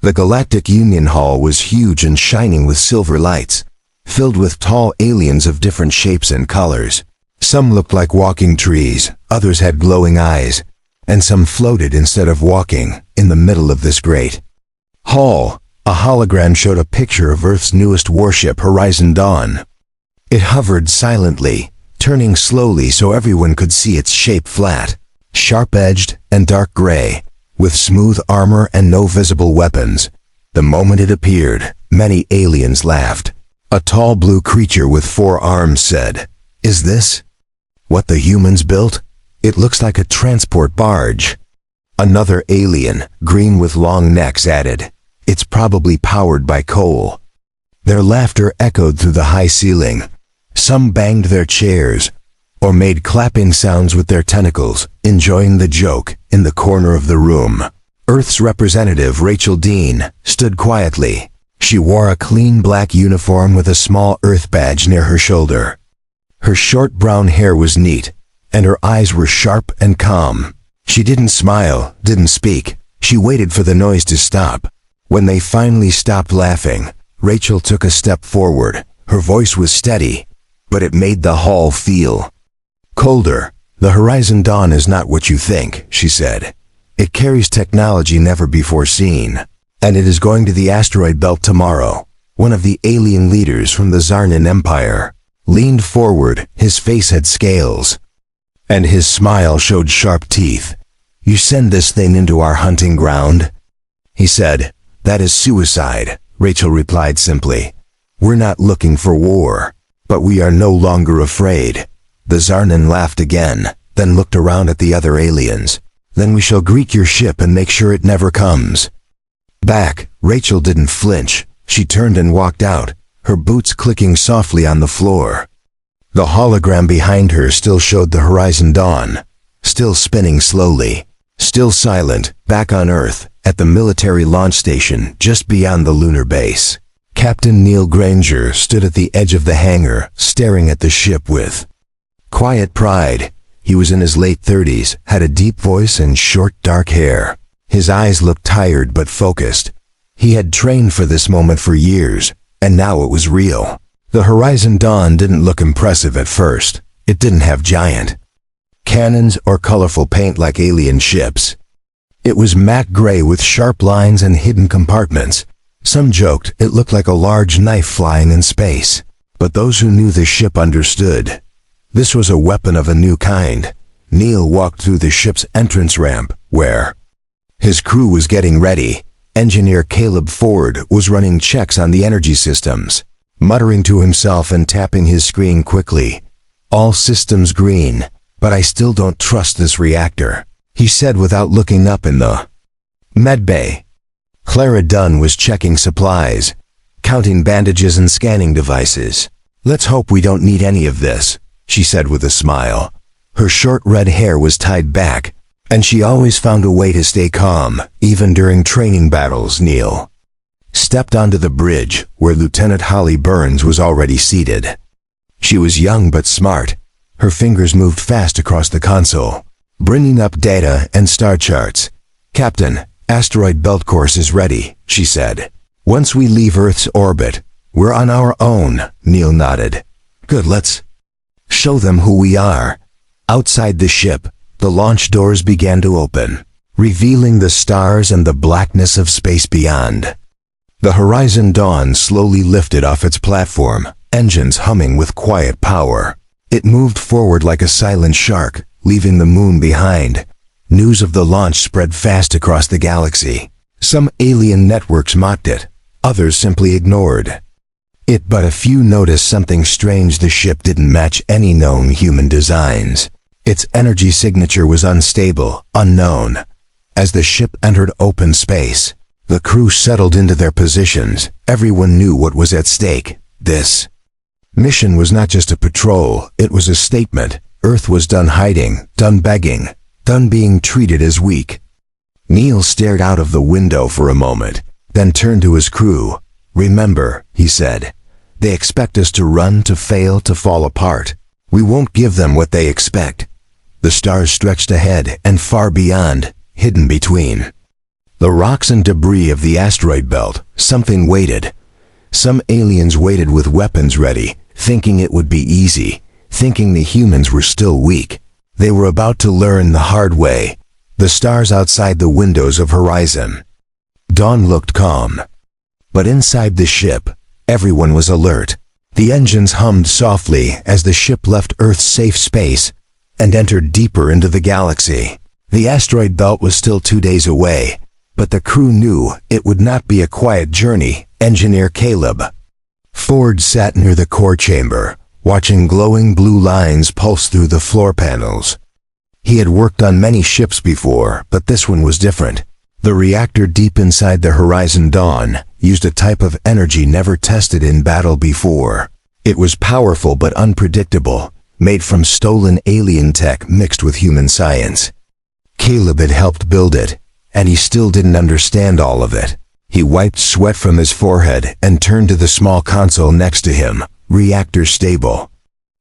The Galactic Union Hall was huge and shining with silver lights, filled with tall aliens of different shapes and colors. Some looked like walking trees, others had glowing eyes, and some floated instead of walking in the middle of this great hall. A hologram showed a picture of Earth's newest warship, Horizon Dawn. It hovered silently, turning slowly so everyone could see its shape: flat, sharp-edged, and dark gray, with smooth armor and no visible weapons. The moment it appeared, many aliens laughed. A tall blue creature with 4 arms said, "Is this what the humans built? It looks like a transport barge." Another alien, green with long necks, added, "It's probably powered by coal." Their laughter echoed through the high ceiling. Some banged their chairs or made clapping sounds with their tentacles, enjoying the joke. In the corner of the room, Earth's representative, Rachel Dean, stood quietly. She wore a clean black uniform with a small Earth badge near her shoulder. Her short brown hair was neat, and her eyes were sharp and calm. She didn't smile, didn't speak. She waited for the noise to stop. When they finally stopped laughing, Rachel took a step forward. Her voice was steady, but it made the hall feel colder. "The Horizon Dawn is not what you think," she said. "It carries technology never before seen, and it is going to the asteroid belt tomorrow." One of the alien leaders from the Zarnan Empire leaned forward. His face had scales, and his smile showed sharp teeth. "You send this thing into our hunting ground?" he said. "That is suicide," Rachel replied simply. "We're not looking for war, but we are no longer afraid." The Zarnan laughed again, then looked around at the other aliens. "Then we shall greet your ship and make sure it never comes back." Rachel didn't flinch. She turned and walked out, her boots clicking softly on the floor. The hologram behind her still showed the Horizon Dawn, still spinning slowly, still silent, back on Earth, at the military launch station just beyond the lunar base. Captain Neil Granger stood at the edge of the hangar, staring at the ship with quiet pride. He was in his late 30s, had a deep voice and short dark hair. His eyes looked tired but focused. He had trained for this moment for years, and now it was real. The Horizon Dawn didn't look impressive at first. It didn't have giant cannons or colorful paint like alien ships. It was matte gray with sharp lines and hidden compartments. Some joked it looked like a large knife flying in space. But those who knew the ship understood. This was a weapon of a new kind. Neil walked through the ship's entrance ramp, where his crew was getting ready. Engineer Caleb Ford was running checks on the energy systems, muttering to himself and tapping his screen quickly. "All systems green, but I still don't trust this reactor," he said without looking up. In the medbay, Clara Dunn was checking supplies, counting bandages and scanning devices. "Let's hope we don't need any of this," she said with a smile. Her short red hair was tied back, and she always found a way to stay calm, even during training battles. Neil stepped onto the bridge, where Lieutenant Holly Burns was already seated. She was young but smart. Her fingers moved fast across the console, bringing up data and star charts. "Captain, asteroid belt course is ready," she said. "Once we leave Earth's orbit, we're on our own." Neil nodded. "Good, let's show them who we are." Outside the ship, the launch doors began to open, revealing the stars and the blackness of space beyond. The Horizon Dawn slowly lifted off its platform, engines humming with quiet power. It moved forward like a silent shark, leaving the moon behind. News of the launch spread fast across the galaxy. Some alien networks mocked it, others simply ignored it, but a few noticed something strange. The ship didn't match any known human designs. Its energy signature was unstable, unknown. As the ship entered open space, the crew settled into their positions. Everyone knew what was at stake. This mission was not just a patrol, it was a statement. Earth was done hiding, done begging, done being treated as weak. Neil stared out of the window for a moment, then turned to his crew. "Remember," he said, "they expect us to run, to fail, to fall apart. We won't give them what they expect." The stars stretched ahead and far beyond, hidden between The rocks and debris of the asteroid belt, something waited. Some aliens waited with weapons ready, thinking it would be easy, thinking the humans were still weak. They were about to learn the hard way. The stars outside the windows of Horizon. Dawn looked calm. But inside the ship, everyone was alert. The engines hummed softly as the ship left Earth's safe space and entered deeper into the galaxy. The asteroid belt was still 2 days away, but the crew knew it would not be a quiet journey. Engineer Caleb Ford sat near the core chamber, watching glowing blue lines pulse through the floor panels. He had worked on many ships before, but this one was different. The reactor deep inside the Horizon Dawn used a type of energy never tested in battle before. It was powerful but unpredictable, made from stolen alien tech mixed with human science. Caleb had helped build it, and he still didn't understand all of it. He wiped sweat from his forehead and turned to the small console next to him. Reactor stable.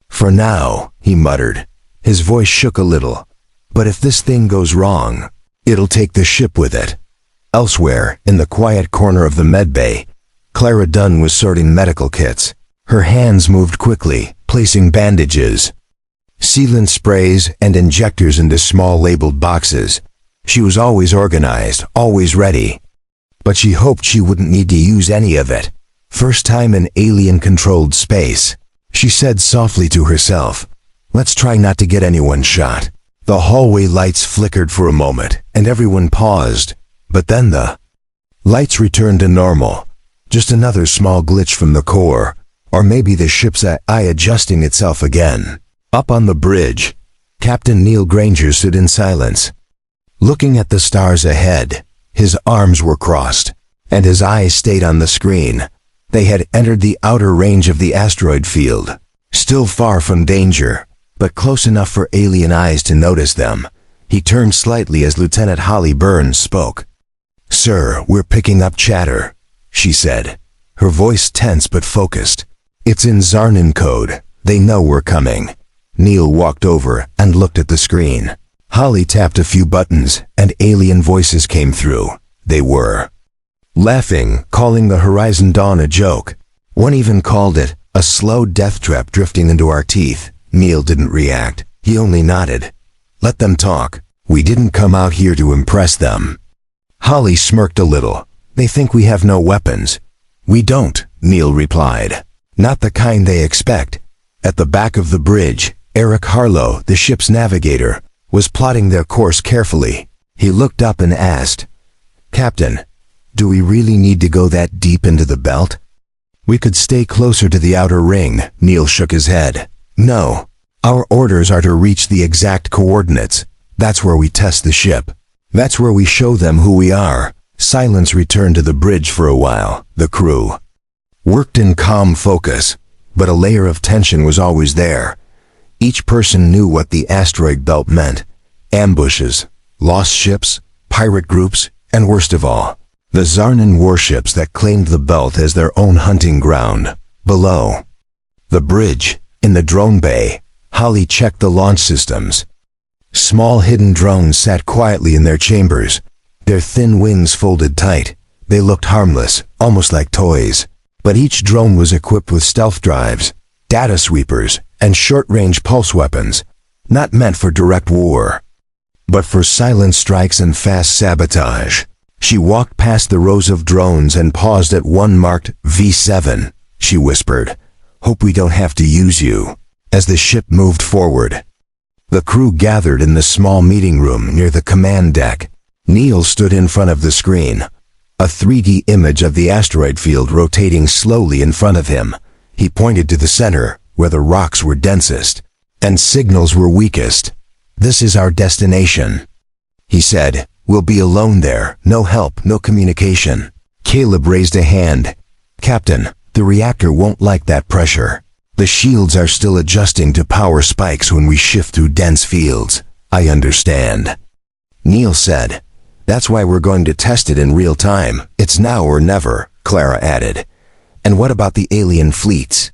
For now, he muttered. His voice shook a little. But if this thing goes wrong, it'll take the ship with it. Elsewhere, in the quiet corner of the medbay, Clara Dunn was sorting medical kits. Her hands moved quickly, placing bandages, sealant sprays, and injectors into small labeled boxes. She was always organized, always ready. But she hoped she wouldn't need to use any of it. First time in alien-controlled space. She said softly to herself, "Let's try not to get anyone shot." The hallway lights flickered for a moment, and everyone paused. But then the lights returned to normal. Just another small glitch from the core, or maybe the ship's AI adjusting itself again. Up on the bridge, Captain Neil Granger stood in silence, looking at the stars ahead. His arms were crossed, and his eyes stayed on the screen. They had entered the outer range of the asteroid field, still far from danger, but close enough for alien eyes to notice them. He turned slightly as Lieutenant Holly Burns spoke. "Sir, we're picking up chatter," she said, her voice tense but focused. "It's in Zarnan code. They know we're coming." Neil walked over and looked at the screen. Holly tapped a few buttons, and alien voices came through. They were laughing, calling the Horizon Dawn a joke. One even called it a slow death trap drifting into our teeth. Neil didn't react. He only nodded. "Let them talk. We didn't come out here to impress them." Holly smirked a little. "They think we have no weapons." "We don't," Neil replied. "Not the kind they expect." At the back of the bridge, Eric Harlow, the ship's navigator, was plotting their course carefully. He looked up and asked, "Captain, do we really need to go that deep into the belt?" "We could stay closer to the outer ring," Neil shook his head. "No. Our orders are to reach the exact coordinates. That's where we test the ship. That's where we show them who we are." Silence returned to the bridge for a while. The crew worked in calm focus, but a layer of tension was always there. Each person knew what the asteroid belt meant. Ambushes, lost ships, pirate groups, and worst of all, the Zarnan warships that claimed the belt as their own hunting ground. Below the bridge, in the drone bay, Holly checked the launch systems. Small hidden drones sat quietly in their chambers, their thin wings folded tight. They looked harmless, almost like toys. But each drone was equipped with stealth drives, data sweepers, and short-range pulse weapons, not meant for direct war, but for silent strikes and fast sabotage. She walked past the rows of drones and paused at one marked V7. She whispered, "Hope we don't have to use you." As the ship moved forward, the crew gathered in the small meeting room near the command deck. Neil stood in front of the screen, a 3D image of the asteroid field rotating slowly in front of him. He pointed to the center, where the rocks were densest and signals were weakest. "This is our destination," he said. "We'll be alone there, no help, no communication." Caleb raised a hand. "Captain, the reactor won't like that pressure. The shields are still adjusting to power spikes when we shift through dense fields." "I understand," Neil said. "That's why we're going to test it in real time. It's now or never," Clara added. "And what about the alien fleets?"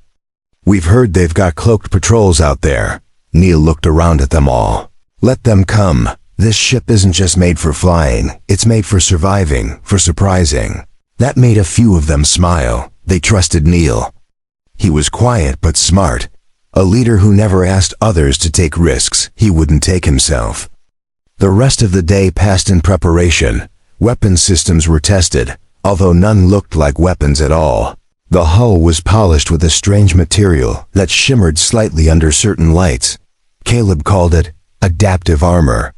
"We've heard they've got cloaked patrols out there." Neil looked around at them all. "Let them come. This ship isn't just made for flying, it's made for surviving, for surprising. That made a few of them smile. They trusted Neil. He was quiet but smart. A leader who never asked others to take risks he wouldn't take himself. The rest of the day passed in preparation. Weapon systems were tested, although none looked like weapons at all. The hull was polished with a strange material that shimmered slightly under certain lights. Caleb called it adaptive armor.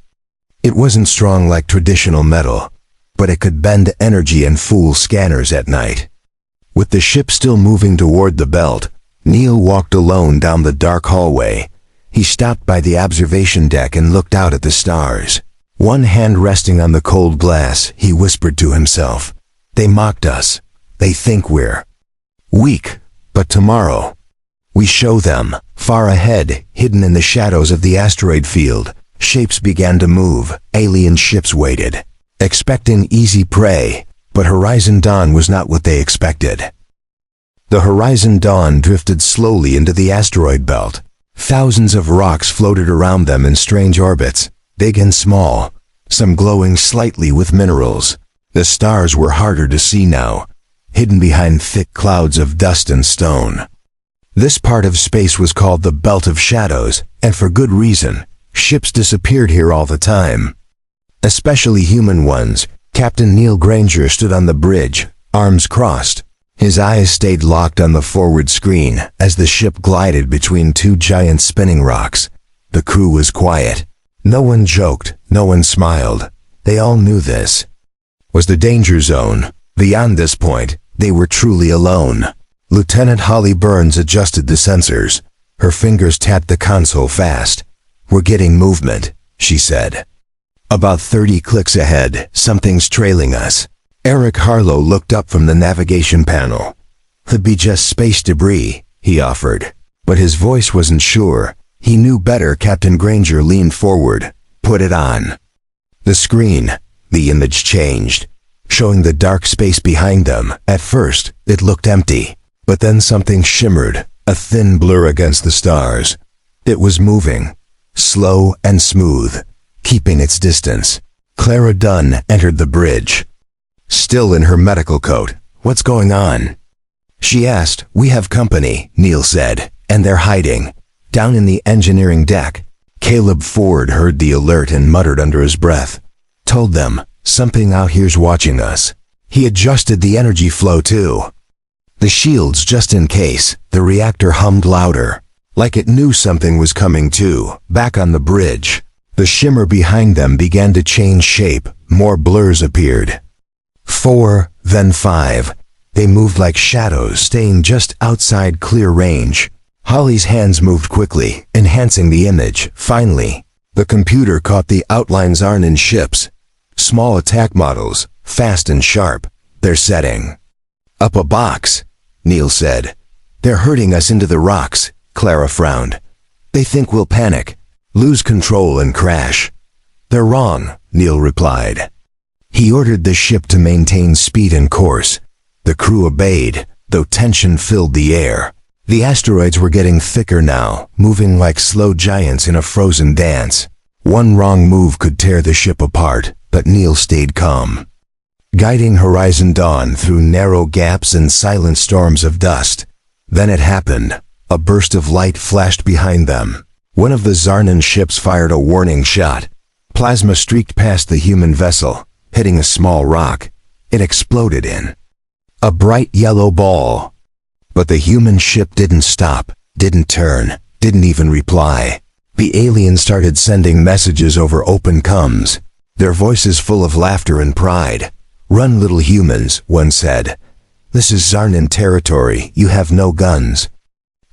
It wasn't strong like traditional metal, but it could bend energy and fool scanners at night. With the ship still moving toward the belt, Neil walked alone down the dark hallway. He stopped by the observation deck and looked out at the stars. One hand resting on the cold glass, he whispered to himself, "They mocked us. They think we're weak, but tomorrow we show them." Far ahead, hidden in the shadows of the asteroid field, shapes began to move. Alien ships waited, expecting easy prey, but Horizon Dawn was not what they expected. The Horizon Dawn drifted slowly into the asteroid belt. Thousands of rocks floated around them in strange orbits, big and small, some glowing slightly with minerals. The stars were harder to see now, hidden behind thick clouds of dust and stone. This part of space was called the Belt of Shadows, and for good reason. Ships disappeared here all the time, especially human ones. Captain Neil Granger stood on the bridge, arms crossed. His eyes stayed locked on the forward screen as the ship glided between two giant spinning rocks. The crew was quiet. No one joked, no one smiled. They all knew this was the danger zone. Beyond this point, they were truly alone. Lieutenant Holly Burns adjusted the sensors. Her fingers tapped the console fast. "We're getting movement," she said. "About 30 clicks ahead, something's trailing us." Eric Harlow looked up from the navigation panel. "Could be just space debris," he offered. But his voice wasn't sure. He knew better. Captain Granger leaned forward. "Put it on." The screen, the image changed, showing the dark space behind them. At first, it looked empty, but then something shimmered, a thin blur against the stars. It was moving, slow and smooth, keeping its distance. Clara Dunn entered the bridge, still in her medical coat. "What's going on?" she asked. "We have company," Neil said, "and they're hiding down in the engineering deck." Caleb Ford heard the alert and muttered under his breath. "Told them, something out here's watching us." He adjusted the energy flow too. The shields just in case. The reactor hummed louder, like it knew something was coming too. Back on the bridge, the shimmer behind them began to change shape. More blurs appeared. 4, then 5. They moved like shadows, staying just outside clear range. Holly's hands moved quickly, enhancing the image. Finally, the computer caught the outlines. Arnon ships. Small attack models, fast and sharp. "They're setting up a box," Neil said. "They're herding us into the rocks." Clara frowned. "They think we'll panic, lose control and crash." "They're wrong," Neil replied. He ordered the ship to maintain speed and course. The crew obeyed, though tension filled the air. The asteroids were getting thicker now, moving like slow giants in a frozen dance. One wrong move could tear the ship apart, but Neil stayed calm, guiding Horizon Dawn through narrow gaps and silent storms of dust. Then it happened. A burst of light flashed behind them. One of the Zarnan ships fired a warning shot. Plasma streaked past the human vessel, hitting a small rock. It exploded in a bright yellow ball. But the human ship didn't stop, didn't turn, didn't even reply. The aliens started sending messages over open comms, their voices full of laughter and pride. "Run, little humans," one said. "This is Zarnan territory. You have no guns,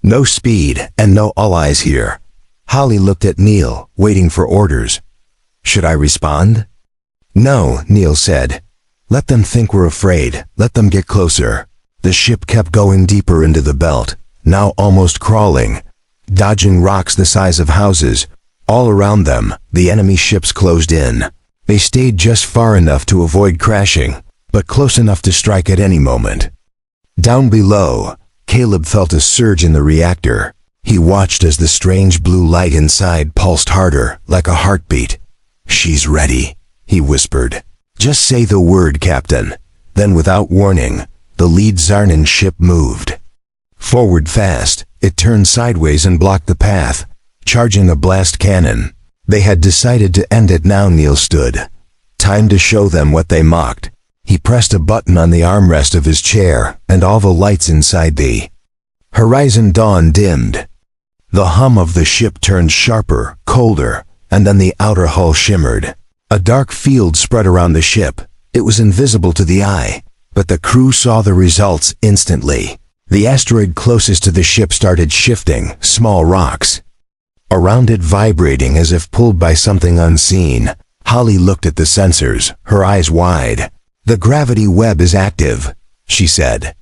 no speed, and no allies here." Holly looked at Neil, waiting for orders. "Should I respond?" "No," Neil said. "Let them think we're afraid. Let them get closer." The ship kept going deeper into the belt, now almost crawling, dodging rocks the size of houses. All around them, the enemy ships closed in. They stayed just far enough to avoid crashing, but close enough to strike at any moment. Down below, Caleb felt a surge in the reactor. He watched as the strange blue light inside pulsed harder, like a heartbeat. "She's ready," he whispered. "Just say the word, Captain." Then without warning, the lead Zarnan ship moved. Forward fast, it turned sideways and blocked the path, charging a blast cannon. They had decided to end it now. Neil stood. Time to show them what they mocked. He pressed a button on the armrest of his chair, and all the lights inside the Horizon Dawn dimmed. The hum of the ship turned sharper, colder, and then the outer hull shimmered. A dark field spread around the ship. It was invisible to the eye, but the crew saw the results instantly. The asteroid closest to the ship started shifting, small rocks around it vibrating as if pulled by something unseen. Holly looked at the sensors, her eyes wide. "The gravity web is active," she said.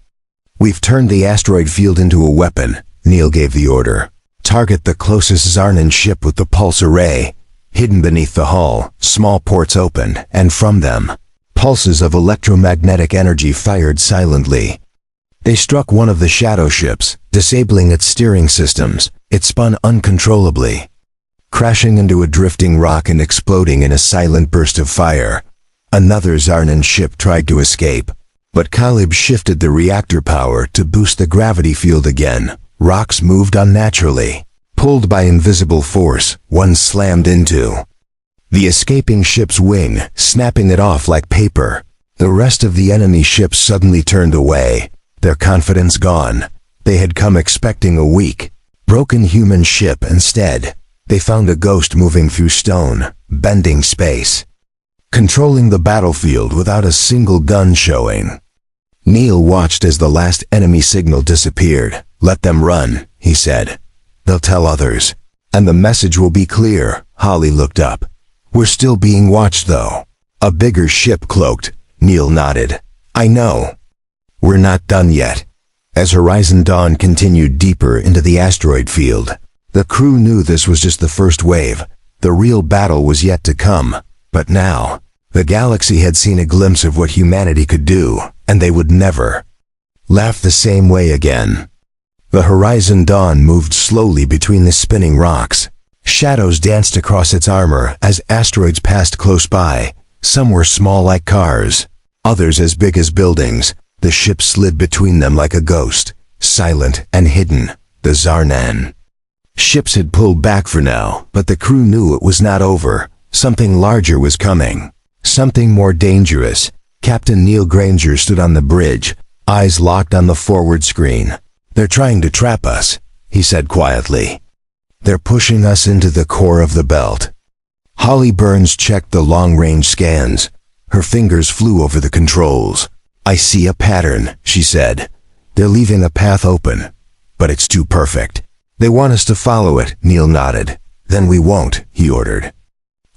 "We've turned the asteroid field into a weapon," Neil gave the order. "Target the closest Zarnan ship with the pulse array." Hidden beneath the hull, small ports opened, and from them, pulses of electromagnetic energy fired silently. They struck one of the shadow ships, disabling its steering systems. It spun uncontrollably, crashing into a drifting rock and exploding in a silent burst of fire. Another Zarnan ship tried to escape, but Khalib shifted the reactor power to boost the gravity field again. Rocks moved unnaturally. Pulled by invisible force, one slammed into the escaping ship's wing, snapping it off like paper. The rest of the enemy ships suddenly turned away, their confidence gone. They had come expecting a weak, broken human ship. Instead, they found a ghost moving through stone, bending space, controlling the battlefield without a single gun showing. Neil watched as the last enemy signal disappeared. "Let them run," he said. "They'll tell others, and the message will be clear." Holly looked up. "We're still being watched, though." "A bigger ship cloaked." Neil nodded. "I know. We're not done yet." As Horizon Dawn continued deeper into the asteroid field, the crew knew this was just the first wave. The real battle was yet to come. But now, the galaxy had seen a glimpse of what humanity could do, and they would never laugh the same way again. The Horizon Dawn moved slowly between the spinning rocks. Shadows danced across its armor as asteroids passed close by. Some were small like cars, others as big as buildings. The ship slid between them like a ghost, silent and hidden. The Zarnan ships had pulled back for now, but the crew knew it was not over. Something larger was coming. Something more dangerous. Captain Neil Granger stood on the bridge, eyes locked on the forward screen. "They're trying to trap us," he said quietly. "They're pushing us into the core of the belt." Holly Burns checked the long-range scans. Her fingers flew over the controls. "I see a pattern," she said. "They're leaving a path open, but it's too perfect. They want us to follow it." Neil nodded. "Then we won't," he ordered.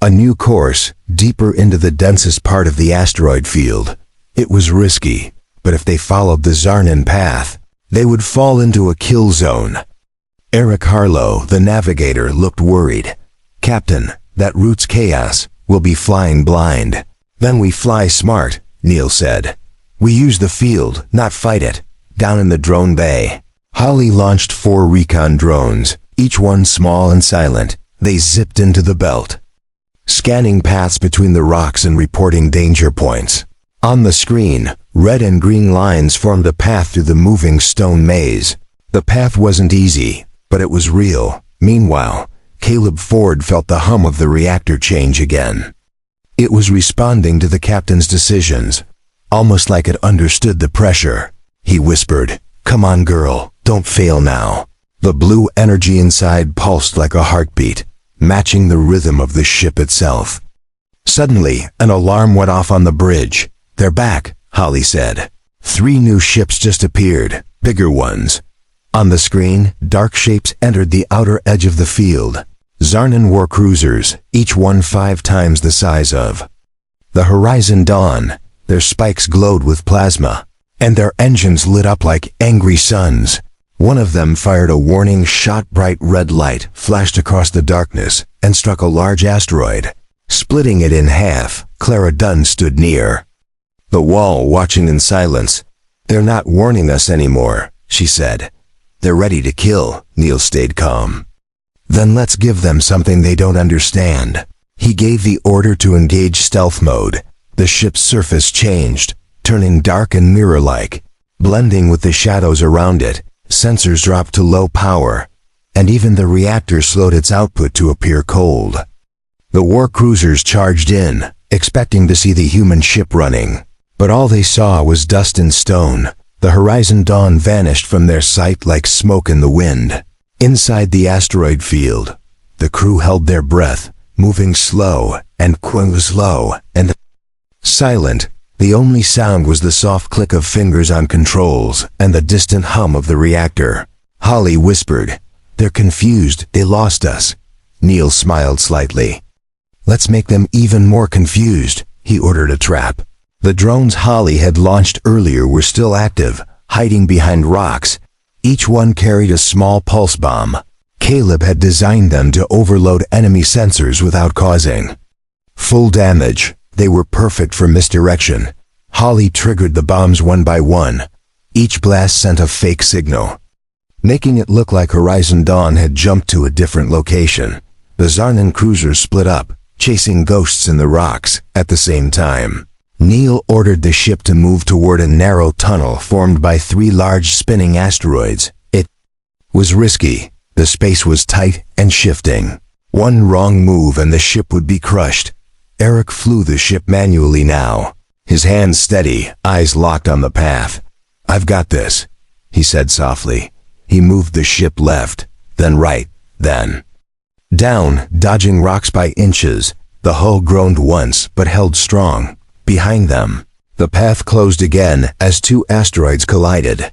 A new course, deeper into the densest part of the asteroid field. It was risky, but if they followed the Zarnan path, they would fall into a kill zone. Eric Harlow, the navigator, looked worried. "Captain, that route's chaos. We'll be flying blind." "Then we fly smart," Neil said. "We use the field, not fight it." Down in the drone bay, Holly launched 4 recon drones, each one small and silent. They zipped into the belt, scanning paths between the rocks and reporting danger points. On the screen, red and green lines formed a path through the moving stone maze. The path wasn't easy, but it was real. Meanwhile, Caleb Ford felt the hum of the reactor change again. It was responding to the captain's decisions, almost like it understood the pressure. He whispered, "Come on, girl, don't fail now." The blue energy inside pulsed like a heartbeat, matching the rhythm of the ship itself. Suddenly, an alarm went off on the bridge. "They're back," Holly said. 3 new ships just appeared, bigger ones. On the screen, dark shapes entered the outer edge of the field. Zarnan war cruisers, each one 5 times the size of the Horizon Dawn. Their spikes glowed with plasma, and their engines lit up like angry suns. One of them fired a warning shot. Bright red light flashed across the darkness and struck a large asteroid, splitting it in half. Clara Dunn stood near the wall, watching in silence. "They're not warning us anymore," she said. "They're ready to kill." Neil stayed calm. "Then let's give them something they don't understand." He gave the order to engage stealth mode. The ship's surface changed, turning dark and mirror-like. Blending with the shadows around it, sensors dropped to low power, and even the reactor slowed its output to appear cold. The war cruisers charged in, expecting to see the human ship running. But all they saw was dust and stone. The Horizon Dawn vanished from their sight like smoke in the wind. Inside the asteroid field, the crew held their breath, moving slow and silent. The only sound was the soft click of fingers on controls and the distant hum of the reactor. Holly whispered, "They're confused, they lost us." Neil smiled slightly. "Let's make them even more confused," he ordered a trap. The drones Holly had launched earlier were still active, hiding behind rocks. Each one carried a small pulse bomb. Caleb had designed them to overload enemy sensors without causing full damage. They were perfect for misdirection. Holly triggered the bombs one by one. Each blast sent a fake signal, making it look like Horizon Dawn had jumped to a different location. The Zarnan cruisers split up, chasing ghosts in the rocks. At the same time, Neil ordered the ship to move toward a narrow tunnel formed by 3 large spinning asteroids. It was risky. The space was tight and shifting. One wrong move and the ship would be crushed. Eric flew the ship manually now, his hands steady, eyes locked on the path. "I've got this," he said softly. He moved the ship left, then right, then down, dodging rocks by inches. The hull groaned once, but held strong. Behind them, the path closed again as 2 asteroids collided,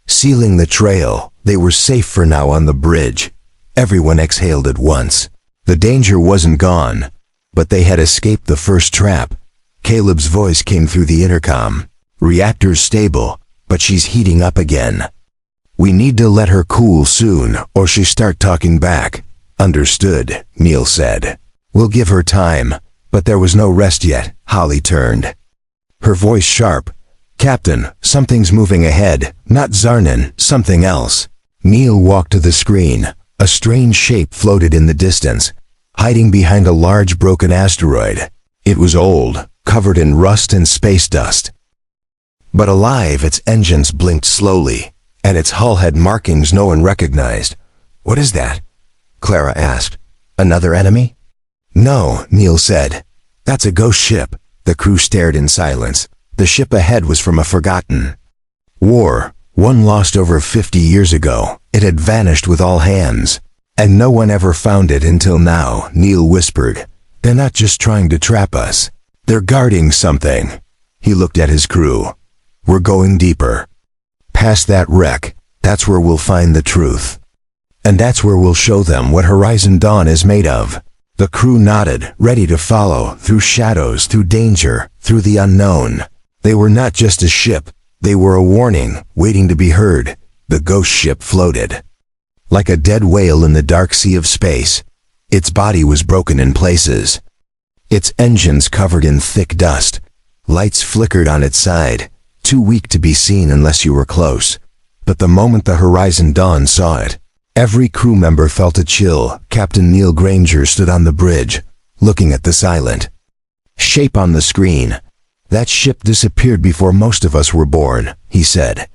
sealing the trail. They were safe for now on the bridge. Everyone exhaled at once. The danger wasn't gone, but they had escaped the first trap. Caleb's voice came through the intercom. "Reactor's stable, but she's heating up again. We need to let her cool soon, or she'll start talking back." "Understood," Neil said. "We'll give her time." But there was no rest yet. Holly turned, her voice sharp. "Captain, something's moving ahead. Not Zarnan, something else." Neil walked to the screen. A strange shape floated in the distance, hiding behind a large broken asteroid. It was old, covered in rust and space dust, but alive. Its engines blinked slowly, and its hull had markings no one recognized. "What is that?" Clara asked. "Another enemy?" "No," Neil said. "That's a ghost ship." The crew stared in silence. The ship ahead was from a forgotten war, one lost over 50 years ago. It had vanished with all hands, and no one ever found it until now. Neil whispered, "They're not just trying to trap us. They're guarding something." He looked at his crew. "We're going deeper. Past that wreck. That's where we'll find the truth. And that's where we'll show them what Horizon Dawn is made of." The crew nodded, ready to follow, through shadows, through danger, through the unknown. They were not just a ship. They were a warning, waiting to be heard. The ghost ship floated like a dead whale in the dark sea of space. Its body was broken in places, its engines covered in thick dust. Lights flickered on its side, too weak to be seen unless you were close. But the moment the Horizon Dawn saw it, every crew member felt a chill. Captain Neil Granger stood on the bridge, looking at the silent shape on the screen. "That ship disappeared before most of us were born," he said.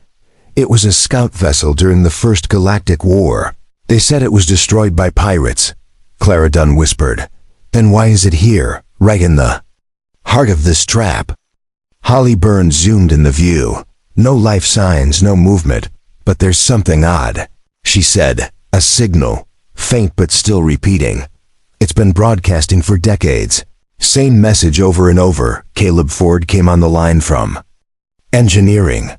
"It was a scout vessel during the First Galactic War. They said it was destroyed by pirates." Clara Dunn whispered, "Then why is it here, right in the heart of this trap?" Holly Burns zoomed in the view. "No life signs, no movement, but there's something odd," she said. "A signal, faint but still repeating. It's been broadcasting for decades. Same message over and over." Caleb Ford came on the line from engineering.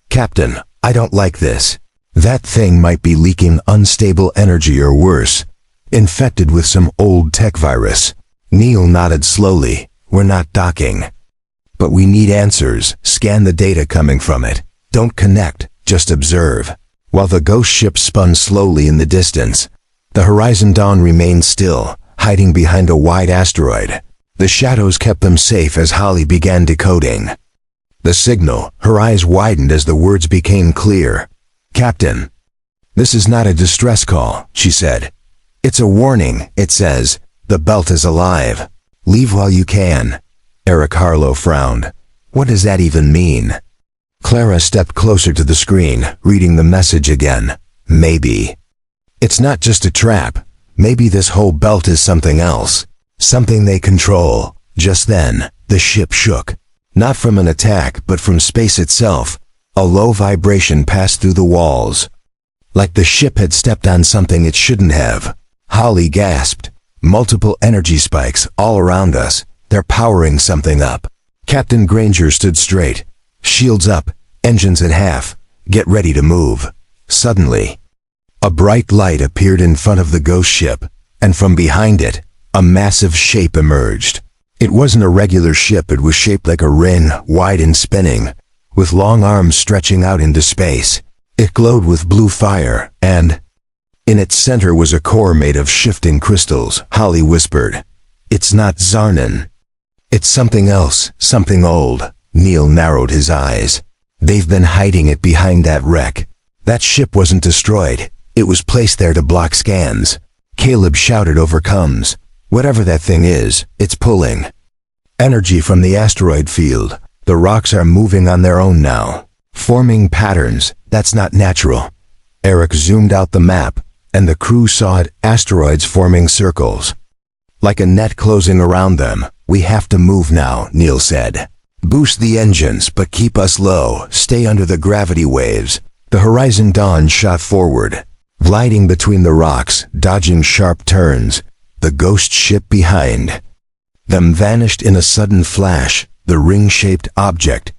"Captain, I don't like this. That thing might be leaking unstable energy or worse, infected with some old tech virus." Neil nodded slowly. "We're not docking. But we need answers. Scan the data coming from it. Don't connect, just observe." While the ghost ship spun slowly in the distance, the Horizon Dawn remained still, hiding behind a wide asteroid. The shadows kept them safe as Holly began decoding the signal. Her eyes widened as the words became clear. "Captain, this is not a distress call," she said. "It's a warning. It says, The belt is alive. Leave while you can. Eric Harlow frowned. What does that even mean? Clara stepped closer to the screen, reading the message again. Maybe. It's not just a trap. Maybe this whole belt is something else. Something they control. Just then, the ship shook. Not from an attack, but from space itself. A low vibration passed through the walls. Like the ship had stepped on something it shouldn't have. Holly gasped. Multiple energy spikes all around us. They're powering something up. Captain Granger stood straight. Shields up, engines at half. Get ready to move. Suddenly, a bright light appeared in front of the ghost ship, and from behind it, a massive shape emerged. It wasn't a regular ship, it was shaped like a ring, wide and spinning, with long arms stretching out into space. It glowed with blue fire, and in its center was a core made of shifting crystals. Holly whispered, "It's not Zarnan. It's something else, something old." Neil narrowed his eyes. They've been hiding it behind that wreck. That ship wasn't destroyed. It was placed there to block scans. Caleb shouted over comms. Whatever that thing is, it's pulling energy from the asteroid field. The rocks are moving on their own now, forming patterns. That's not natural. Eric zoomed out the map, and the crew saw asteroids forming circles, like a net closing around them. "We have to move now," Neil said. "Boost the engines, but keep us low. Stay under the gravity waves." The Horizon Dawn shot forward, gliding between the rocks, dodging sharp turns. The ghost ship behind them vanished in a sudden flash. The ring-shaped object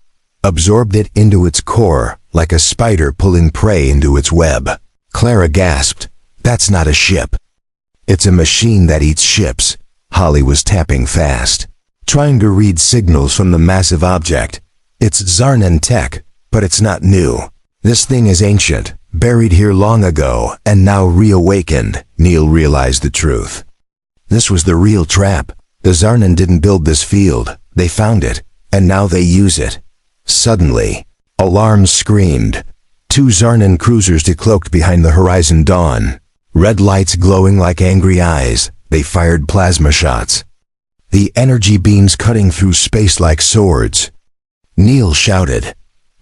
absorbed it into its core, like a spider pulling prey into its web. Clara gasped. "That's not a ship. It's a machine that eats ships." Holly was tapping fast, trying to read signals from the massive object. "It's Zarnan tech, but it's not new. This thing is ancient, buried here long ago, and now reawakened." Neil realized the truth. This was the real trap. The Zarnan didn't build this field. They found it, and now they use it. Suddenly, alarms screamed. 2 Zarnan cruisers decloaked behind the Horizon Dawn. Red lights glowing like angry eyes. They fired plasma shots, the energy beams cutting through space like swords. Neil shouted,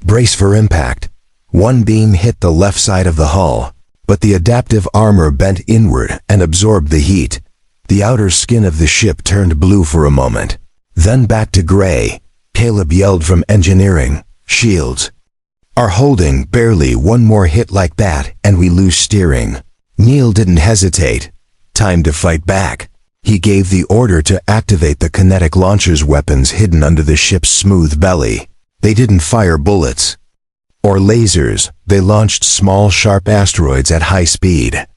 "Brace for impact." One beam hit the left side of the hull, but the adaptive armor bent inward and absorbed the heat. The outer skin of the ship turned blue for a moment, then back to gray. Caleb yelled from engineering, "Shields are holding, barely. One more hit like that, and we lose steering." Neil didn't hesitate. Time to fight back. He gave the order to activate the kinetic launcher's weapons hidden under the ship's smooth belly. They didn't fire bullets or lasers. They launched small, sharp asteroids at high speed,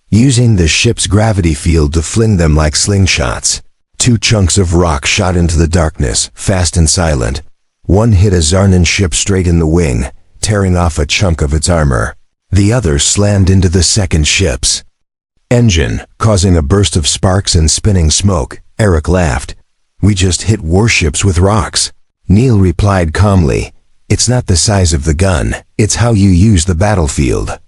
using the ship's gravity field to fling them like slingshots. 2 chunks of rock shot into the darkness, fast and silent. One hit a Zarnan ship straight in the wing, tearing off a chunk of its armor. The other slammed into the second ship's engine, causing a burst of sparks and spinning smoke. Eric laughed. "We just hit warships with rocks." Neil replied calmly, "It's not the size of the gun, it's how you use the battlefield."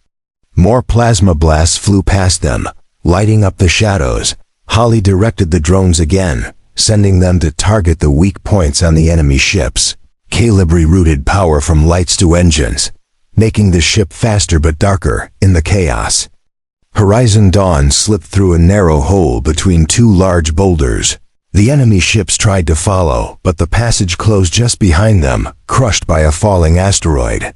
More plasma blasts flew past them, lighting up the shadows. Holly directed the drones again, sending them to target the weak points on the enemy ships. Caleb rerouted power from lights to engines, making the ship faster but darker in the chaos. Horizon Dawn slipped through a narrow hole between 2 large boulders. The enemy ships tried to follow, but the passage closed just behind them, crushed by a falling asteroid.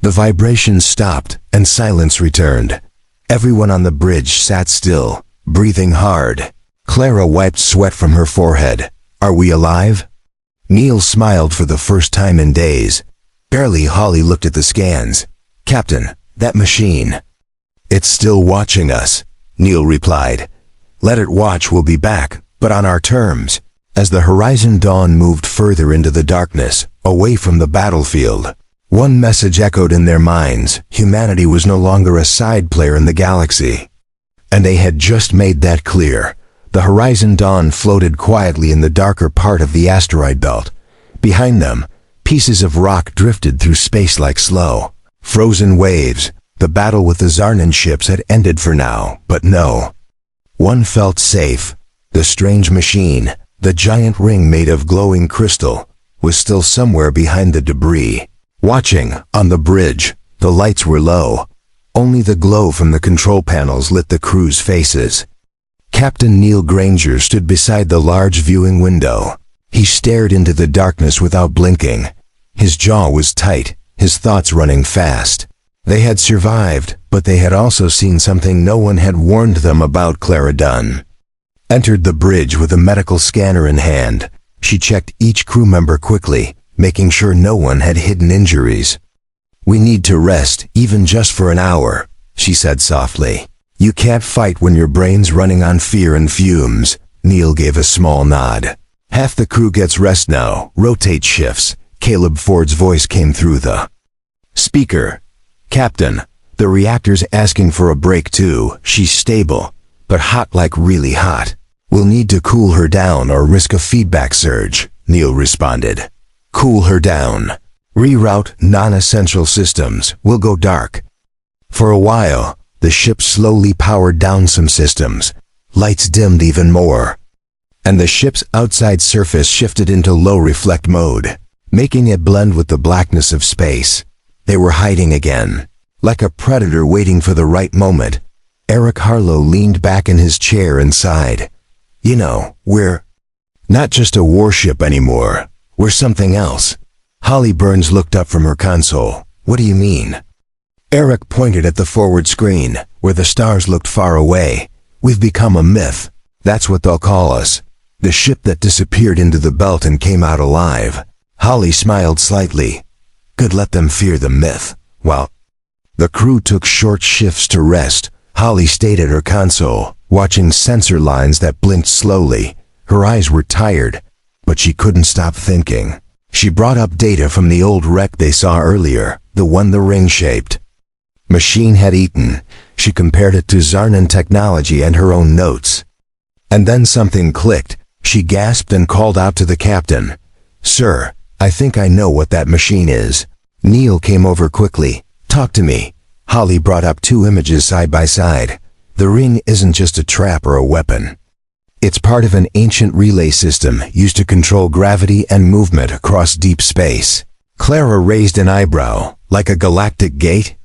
The vibrations stopped, and silence returned. Everyone on the bridge sat still, breathing hard. Clara wiped sweat from her forehead. "Are we alive?" Neil smiled for the first time in days. Barely. Holly looked at the scans. "Captain, that machine, it's still watching us," Neil replied. "Let it watch. We'll be back, but on our terms." As the Horizon Dawn moved further into the darkness, away from the battlefield, one message echoed in their minds. Humanity was no longer a side player in the galaxy, and they had just made that clear. The Horizon Dawn floated quietly in the darker part of the asteroid belt. Behind them, pieces of rock drifted through space like slow, frozen waves. The battle with the Zarnan ships had ended for now, but no one felt safe. The strange machine, the giant ring made of glowing crystal, was still somewhere behind the debris. Watching, on the bridge, the lights were low. Only the glow from the control panels lit the crew's faces. Captain Neil Granger stood beside the large viewing window. He stared into the darkness without blinking. His jaw was tight, his thoughts running fast. They had survived, but they had also seen something no one had warned them about. Clara Dunn entered the bridge with a medical scanner in hand. She checked each crew member quickly, making sure no one had hidden injuries. "We need to rest, even just for an hour," she said softly. "You can't fight when your brain's running on fear and fumes." Neil gave a small nod. "Half the crew gets rest now. Rotate shifts." Caleb Ford's voice came through the speaker. "Captain, the reactor's asking for a break too. She's stable, but hot, like really hot. We'll need to cool her down or risk a feedback surge," Neil responded. "Cool her down. Reroute non-essential systems. We'll go dark." For a while, the ship slowly powered down some systems. Lights dimmed even more, and the ship's outside surface shifted into low reflect mode, making it blend with the blackness of space. They were hiding again, like a predator waiting for the right moment. Eric Harlow leaned back in his chair and sighed. "You know, we're not just a warship anymore. We're something else." Holly Burns looked up from her console. "What do you mean?" Eric pointed at the forward screen, where the stars looked far away. "We've become a myth. That's what they'll call us. The ship that disappeared into the belt and came out alive." Holly smiled slightly. "Good, let them fear the myth." While the crew took short shifts to rest, Holly stayed at her console, watching sensor lines that blinked slowly. Her eyes were tired, but she couldn't stop thinking. She brought up data from the old wreck they saw earlier, the one the ring shaped machine had eaten. She compared it to Zarnan technology and her own notes. And then something clicked. She gasped and called out to the captain. "Sir, I think I know what that machine is." Neil came over quickly. "Talk to me." Holly brought up two images side by side. "The ring isn't just a trap or a weapon. It's part of an ancient relay system used to control gravity and movement across deep space." Clara raised an eyebrow. "Like a galactic gate?"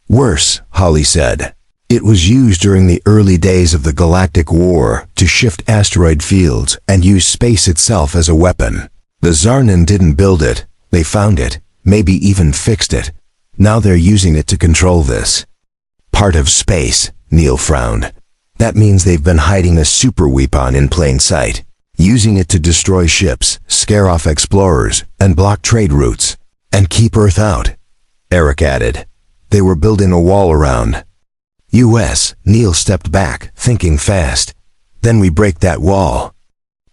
"Worse," Holly said. "It was used during the early days of the Galactic War to shift asteroid fields and use space itself as a weapon. The Zarnan didn't build it. They found it, maybe even fixed it. Now they're using it to control this part of space." Neil frowned. "That means they've been hiding a super weapon in plain sight, using it to destroy ships, scare off explorers, and block trade routes, and keep Earth out," Eric added. "They were building a wall around US." Neil stepped back, thinking fast. "Then we break that wall."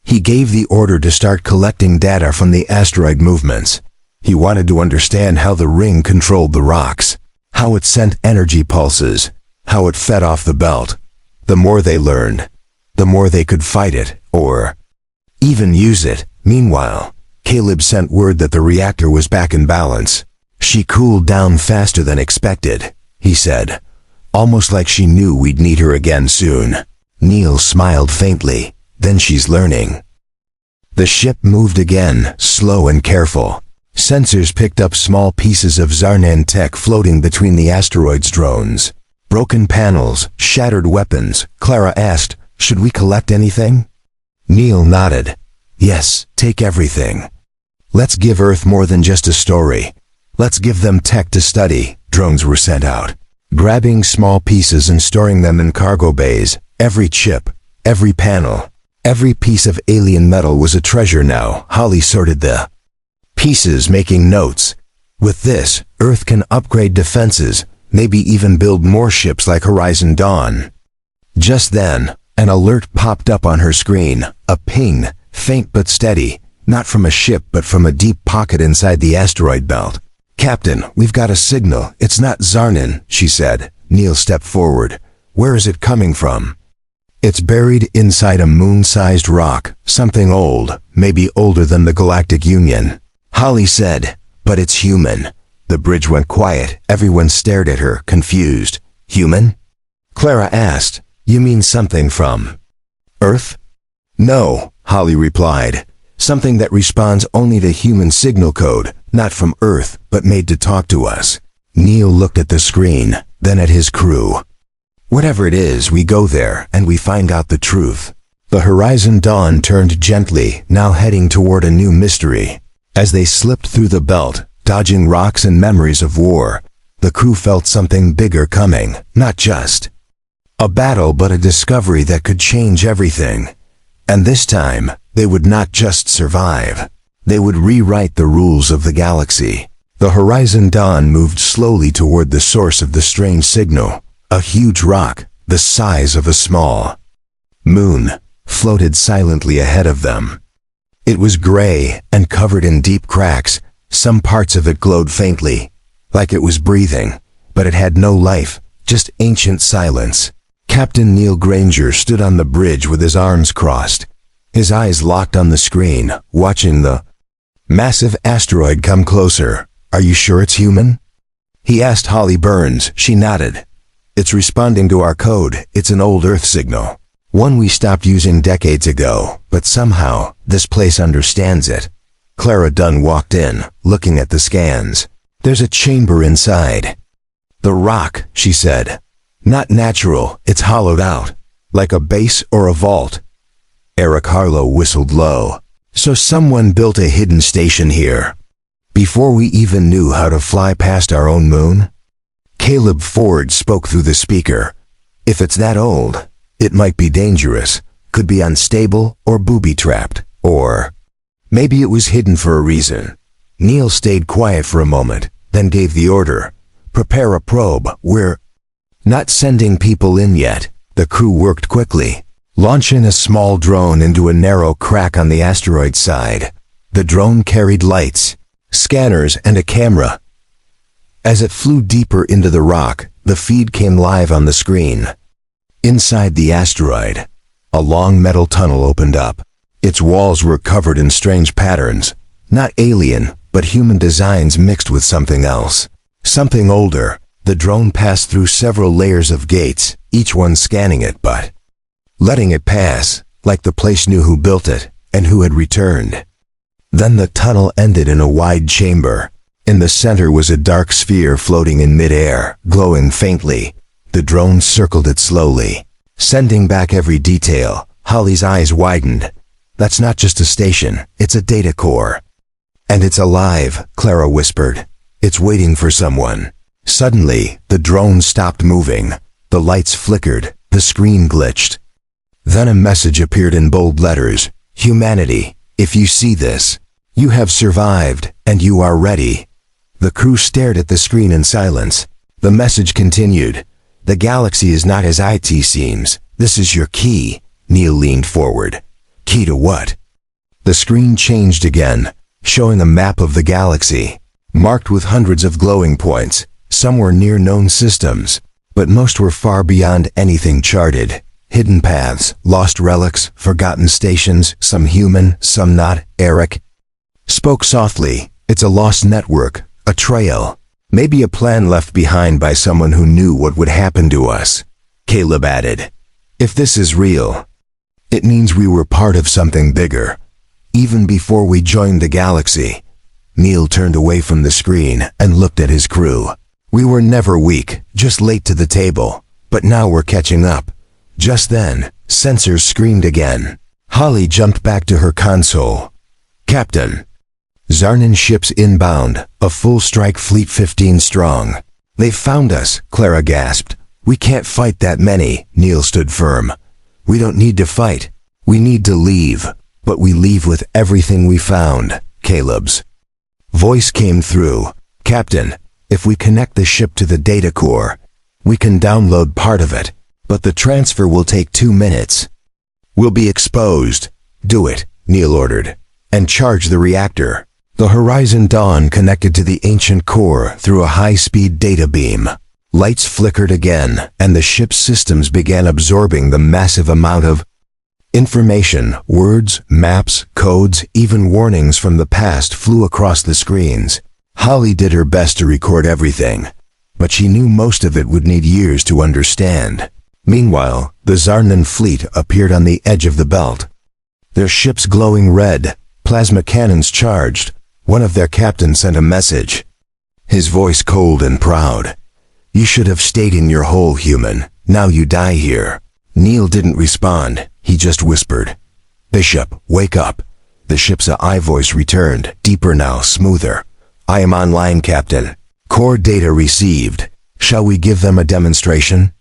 He gave the order to start collecting data from the asteroid movements. He wanted to understand how the ring controlled the rocks, how it sent energy pulses, how it fed off the belt. The more they learned, the more they could fight it, or even use it. Meanwhile, Caleb sent word that the reactor was back in balance. "She cooled down faster than expected," he said, "almost like she knew we'd need her again soon." Neil smiled faintly. "Then she's learning." The ship moved again, slow and careful. Sensors picked up small pieces of Zarnan tech floating between the asteroid's drones. Broken panels, shattered weapons. Clara asked, "Should we collect anything?" Neil nodded. "Yes, take everything. Let's give Earth more than just a story. Let's give them tech to study." Drones were sent out, grabbing small pieces and storing them in cargo bays. Every chip, every panel, every piece of alien metal was a treasure now. Holly sorted the pieces, making notes. "With this, Earth can upgrade defenses, maybe even build more ships like Horizon Dawn." Just then, an alert popped up on her screen. A ping, faint but steady, not from a ship but from a deep pocket inside the asteroid belt. "Captain, we've got a signal. It's not Zarnan," she said. Neil stepped forward. "Where is it coming from?" "It's buried inside a moon-sized rock, something old, maybe older than the Galactic Union," Holly said. "But it's human." The bridge went quiet. Everyone stared at her, confused. "Human?" Clara asked. "You mean something from Earth?" No, Holly replied. Something that responds only to human signal code, not from Earth, but made to talk to us. Neil looked at the screen, then at his crew. Whatever it is, we go there and we find out the truth. The Horizon Dawn turned gently, now heading toward a new mystery. As they slipped through the belt, dodging rocks and memories of war, the crew felt something bigger coming, not just a battle but a discovery that could change everything. And this time, they would not just survive. They would rewrite the rules of the galaxy. The Horizon Dawn moved slowly toward the source of the strange signal. A huge rock, the size of a small moon, floated silently ahead of them. It was gray and covered in deep cracks. Some parts of it glowed faintly, like it was breathing, but it had no life, just ancient silence. Captain Neil Granger stood on the bridge with his arms crossed, his eyes locked on the screen, watching the massive asteroid come closer. "Are you sure it's human?" he asked Holly Burns. She nodded. "It's responding to our code. It's an old Earth signal. One we stopped using decades ago, but somehow, this place understands it." Clara Dunn walked in, looking at the scans. "There's a chamber inside." "The rock," she said. "Not natural, it's hollowed out, like a base or a vault." Eric Harlow whistled low. "So someone built a hidden station here, before we even knew how to fly past our own moon?" Caleb Ford spoke through the speaker. "If it's that old, it might be dangerous, could be unstable or booby-trapped, or maybe it was hidden for a reason." Neil stayed quiet for a moment, then gave the order, "Prepare a probe. We're not sending people in yet." The crew worked quickly, launching a small drone into a narrow crack on the asteroid side. The drone carried lights, scanners, and a camera. As it flew deeper into the rock, the feed came live on the screen. Inside the asteroid, a long metal tunnel opened up. Its walls were covered in strange patterns, not alien, but human designs mixed with something else. Something older. The drone passed through several layers of gates, each one scanning it but letting it pass, like the place knew who built it and who had returned. Then the tunnel ended in a wide chamber. In the center was a dark sphere floating in midair, glowing faintly. The drone circled it slowly, sending back every detail. Holly's eyes widened. "That's not just a station, it's a data core." "And it's alive," Clara whispered. "It's waiting for someone." Suddenly, the drone stopped moving. The lights flickered, the screen glitched. Then a message appeared in bold letters. "Humanity, if you see this, you have survived, and you are ready." The crew stared at the screen in silence. The message continued. "The galaxy is not as it seems. This is your key." Neil leaned forward. "Key to what?" The screen changed again, showing a map of the galaxy, marked with hundreds of glowing points. Some were near known systems, but most were far beyond anything charted. Hidden paths, lost relics, forgotten stations, some human, some not. Eric spoke softly. "It's a lost network, a trail. Maybe a plan left behind by someone who knew what would happen to us." Caleb added, "If this is real, it means we were part of something bigger, even before we joined the galaxy." Neil turned away from the screen and looked at his crew. "We were never weak, just late to the table, but now we're catching up." Just then, sensors screamed again. Holly jumped back to her console. "Captain, Zarnan ships inbound, a full strike fleet 15 strong." "They found us," Clara gasped. "We can't fight that many." Neil stood firm. "We don't need to fight. We need to leave. But we leave with everything we found." Caleb's voice came through. "Captain, if we connect the ship to the data core, we can download part of it. But the transfer will take 2 minutes. We'll be exposed." "Do it," Neil ordered, "and charge the reactor." The Horizon Dawn connected to the ancient core through a high-speed data beam. Lights flickered again, and the ship's systems began absorbing the massive amount of information. Words, maps, codes, even warnings from the past flew across the screens. Holly did her best to record everything, but she knew most of it would need years to understand. Meanwhile, the Zarnan fleet appeared on the edge of the belt. their ships glowing red, plasma cannons charged. One of their captains sent a message, his voice cold and proud. "You should have stayed in your hole, human. Now you die here." Neil didn't respond. He just whispered, "Bishop, wake up." The ship's AI voice returned, deeper now, smoother. "I am online, Captain. Core data received. Shall we give them a demonstration?"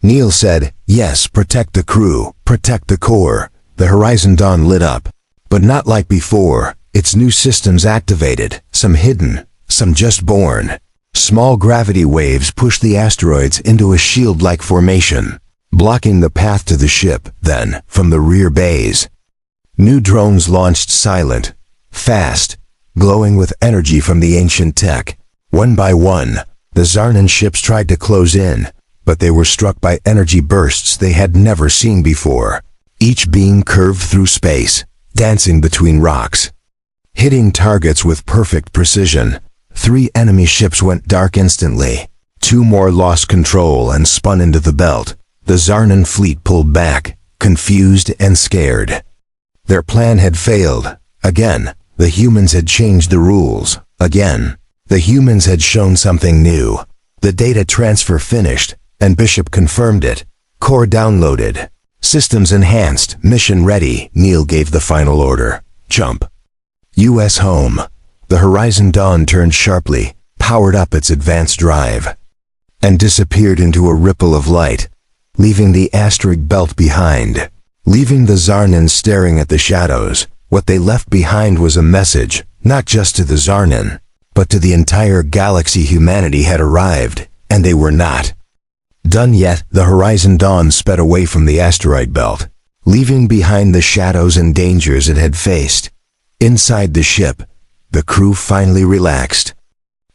Neil said, "Yes, protect the crew, protect the core." The Horizon Dawn lit up, but not like before. Its new systems activated, some hidden, some just born. Small gravity waves pushed the asteroids into a shield-like formation, blocking the path to the ship. Then, from the rear bays, new drones launched, silent, fast, glowing with energy from the ancient tech. One by one, the Zarnan ships tried to close in, but they were struck by energy bursts they had never seen before. Each beam curved through space, dancing between rocks, hitting targets with perfect precision. 3 enemy ships went dark instantly. 2 more lost control and spun into the belt. The Zarnan fleet pulled back, confused and scared. Their plan had failed. Again, the humans had changed the rules. Again, the humans had shown something new. The data transfer finished, and Bishop confirmed it. Core downloaded. Systems enhanced. Mission ready. Neil gave the final order. Jump. U.S. home. The Horizon Dawn turned sharply, powered up its advanced drive, and disappeared into a ripple of light, leaving the asteroid belt behind. Leaving the Zarnan staring at the shadows, what they left behind was a message, not just to the Zarnan, but to the entire galaxy. Humanity had arrived, and they were not done yet. The Horizon Dawn sped away from the asteroid belt, leaving behind the shadows and dangers it had faced. Inside the ship, the crew finally relaxed,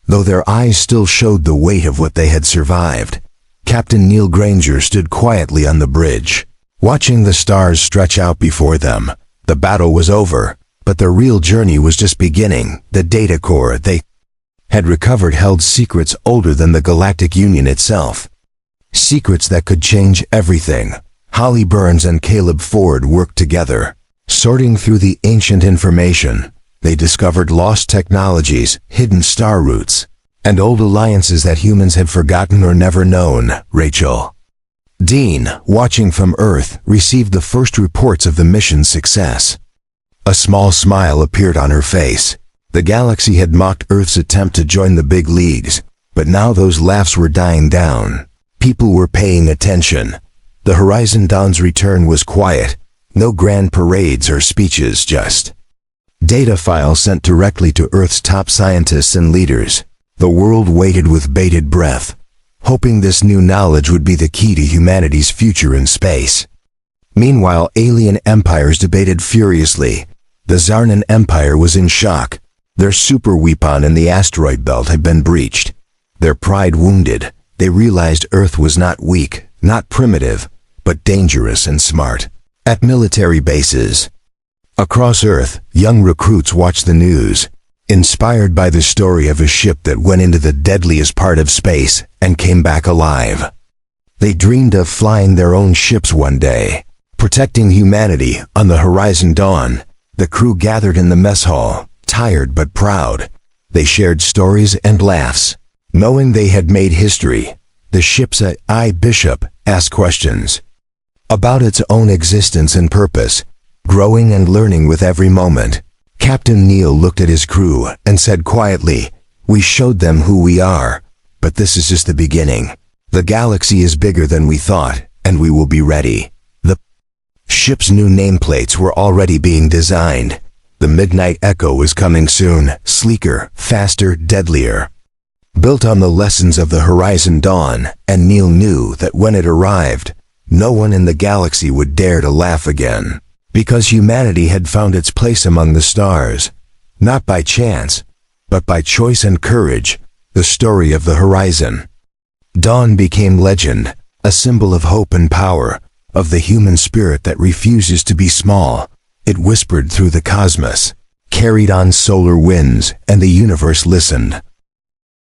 though their eyes still showed the weight of what they had survived. Captain Neil Granger stood quietly on the bridge, watching the stars stretch out before them. The battle was over, but the real journey was just beginning. The data core they had recovered held secrets older than the Galactic Union itself. Secrets that could change everything. Holly Burns and Caleb Ford worked together, sorting through the ancient information. They discovered lost technologies, hidden star routes, and old alliances that humans had forgotten or never known. Rachel Dean, watching from Earth, received the first reports of the mission's success. A small smile appeared on her face. The galaxy had mocked Earth's attempt to join the big leagues, but now those laughs were dying down. People were paying attention. The Horizon Dawn's return was quiet. No grand parades or speeches, just data files sent directly to Earth's top scientists and leaders. The world waited with bated breath, hoping this new knowledge would be the key to humanity's future in space. Meanwhile, alien empires debated furiously. The Zarnan Empire was in shock. Their super weapon in the asteroid belt had been breached. Their pride wounded, they realized Earth was not weak, not primitive, but dangerous and smart. At military bases across Earth, young recruits watched the news, inspired by the story of a ship that went into the deadliest part of space and came back alive. They dreamed of flying their own ships one day, protecting humanity. On the Horizon Dawn, the crew gathered in the mess hall, tired but proud. They shared stories and laughs, knowing they had made history. The ship's AI Bishop asked questions about its own existence and purpose, growing and learning with every moment. Captain Neil looked at his crew and said quietly, "We showed them who we are, but this is just the beginning. The galaxy is bigger than we thought, and we will be ready." The ship's new nameplates were already being designed. The Midnight Echo was coming soon, sleeker, faster, deadlier. Built on the lessons of the Horizon Dawn, and Neil knew that when it arrived, no one in the galaxy would dare to laugh again. Because humanity had found its place among the stars, not by chance, but by choice and courage. The story of the Horizon Dawn became legend, a symbol of hope and power, of the human spirit that refuses to be small. It whispered through the cosmos, carried on solar winds, and the universe listened.